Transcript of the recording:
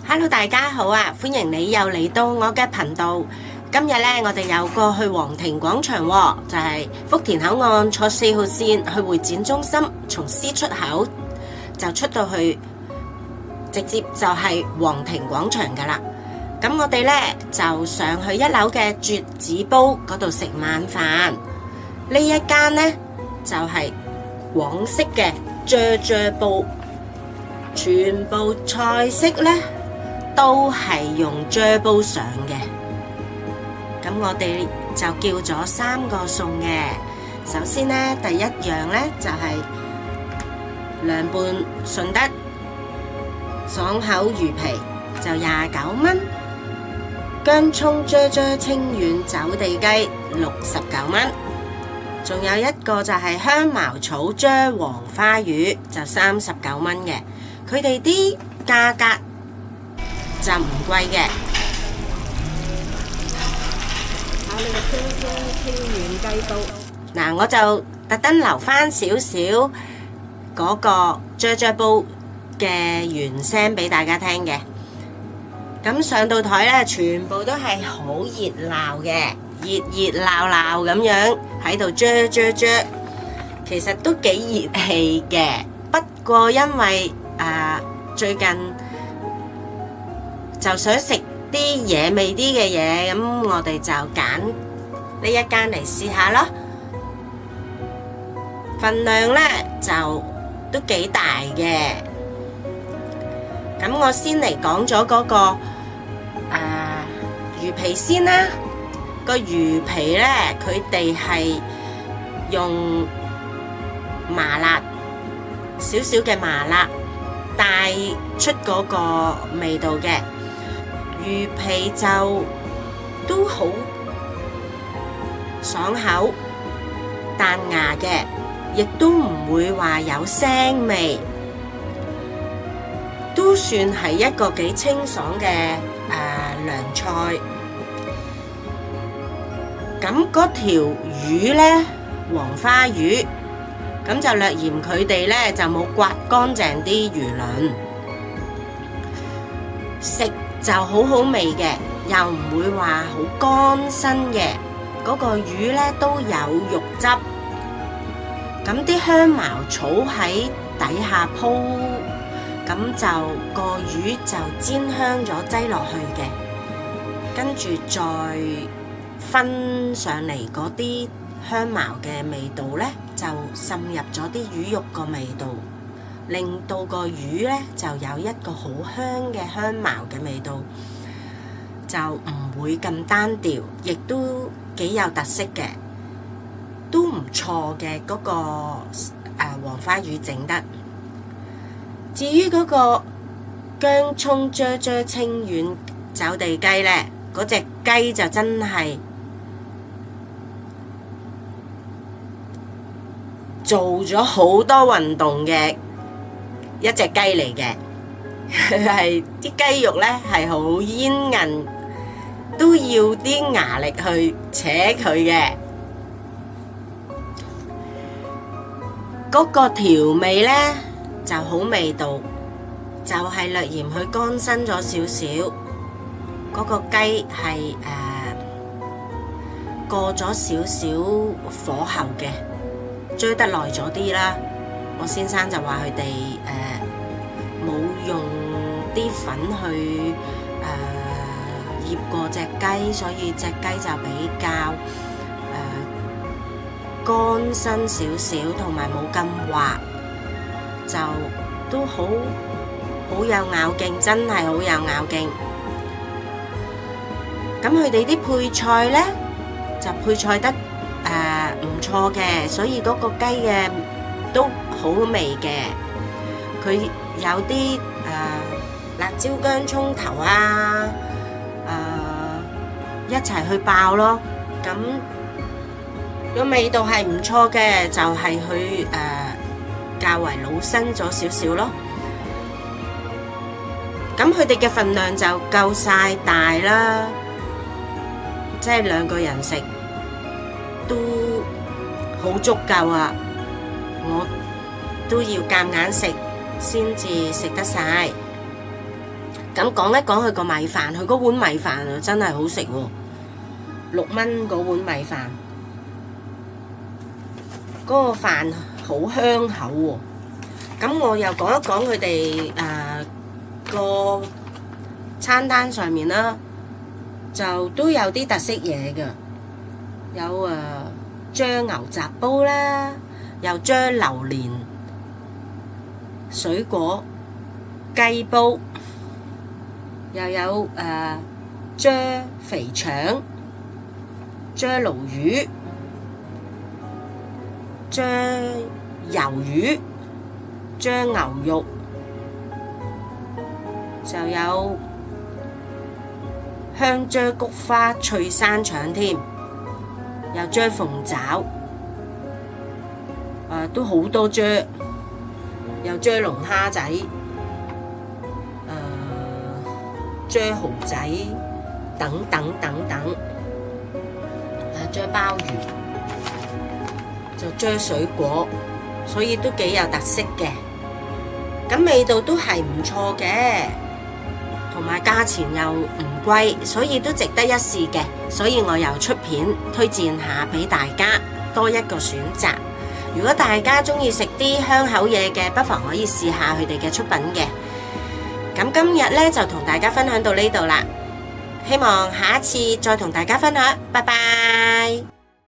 Hello，大家好啊！歡迎你又嚟到我嘅頻道。今日呢，我哋又過去皇庭廣場喎，就係福田口岸坐4號線去會展中心，從 C 出口就出到去，直接就係皇庭廣場噶啦。咁我哋呢，就上去1樓嘅絕子煲嗰度食晚飯。呢一間呢，就係廣式嘅啫啫煲，全部菜式呢，都係用啫煲上嘅。咁我哋就叫咗3個餸嘅。首先呢，第一樣呢，就係涼拌順德爽口魚皮，就29蚊。薑蔥啫啫清遠走地雞69蚊。仲有一個就係香茅草啫黃花魚，就39蚊嘅。佢哋啲價格就唔貴嘅。考你個薑蔥清遠雞煲。嗱，我就特登留翻少少嗰個啫啫煲嘅原聲俾大家聽嘅。咁上到台呢，全部都係好熱鬧嘅，熱鬧鬧咁樣喺度啫啫啫，其實都幾熱氣嘅。不過因為最近就想食啲野味啲嘅嘢，咁我哋就揀呢一間嚟試下咯。份量呢就都幾大嘅。咁我先嚟講咗嗰個魚皮先啦。個魚皮呢，佢哋係用麻辣少少嘅麻辣帶出嗰個味道嘅。魚皮就都好爽口彈牙嘅，亦都唔會話有腥味，都算係一個幾清爽嘅涼菜。咁嗰條魚呢，黃花魚，咁就略嫌佢哋呢就冇刮乾淨啲魚鱗，食就好好味嘅，又唔會話好乾身嘅。嗰個魚呢都有肉汁，咁啲香茅草喺底下鋪，咁就個魚就煎香咗擠落去嘅，跟住再分上嚟嗰啲香茅嘅味道呢，就滲入咗啲魚肉個味道，令到個魚呢就有一個好香嘅香茅嘅味道，就唔會咁單調，亦都幾有特色嘅，都唔錯嘅嗰個黃花魚整得。至於嗰個薑蔥啫啫清遠走地雞呢，嗰隻雞就真係做咗好多運動嘅一隻雞嚟嘅，係啲雞肉呢係好煙韌，都要啲牙力去扯佢嘅。嗰個調味呢就好味道，就係略嫌佢乾身咗少少。嗰個雞係過咗少少火候嘅，追得耐咗啲啦。我先生就話佢哋冇用啲粉去醃過隻雞，所以隻雞就比較乾身少少，同埋冇咁滑，就都好有咬勁，真係好有咬勁。咁佢哋啲配菜呢，就配菜得唔錯嘅，所以嗰個雞嘅都好味嘅。佢有啲辣椒薑葱頭一齊去爆咯。咁個味道係唔錯嘅，就係佢較為老身咗少少咯。咁佢哋嘅份量就夠晒大啦，即係2個人食都好足夠啊！我都要夾硬食先至食得晒。咁講一講佢個米飯，佢嗰碗米飯啊真係好食喎，6蚊嗰碗米飯，嗰個飯好香口喎。咁我又講一講佢哋個餐單上面啦，就都有啲特色嘢㗎，有醬牛雜煲啦，又醬榴蓮水果雞煲，又有醬肥腸、醬鱸魚、醬魷魚、醬牛肉，就有香醬菊花脆生腸添，有醬鳳爪，都好多醬，有醬龍蝦仔，醬蠔仔等等等等，醬鮑魚，就醬水果，所以都幾有特色嘅。咁味道都係唔錯嘅，同埋價錢又唔貴，所以都值得一試嘅。所以我又出片推薦下俾大家，多一個選擇。如果大家中意食啲香口嘢嘅，不妨可以試下佢哋嘅出品嘅。咁今日呢，就同大家分享到呢度啦，希望下一次再同大家分享，拜拜。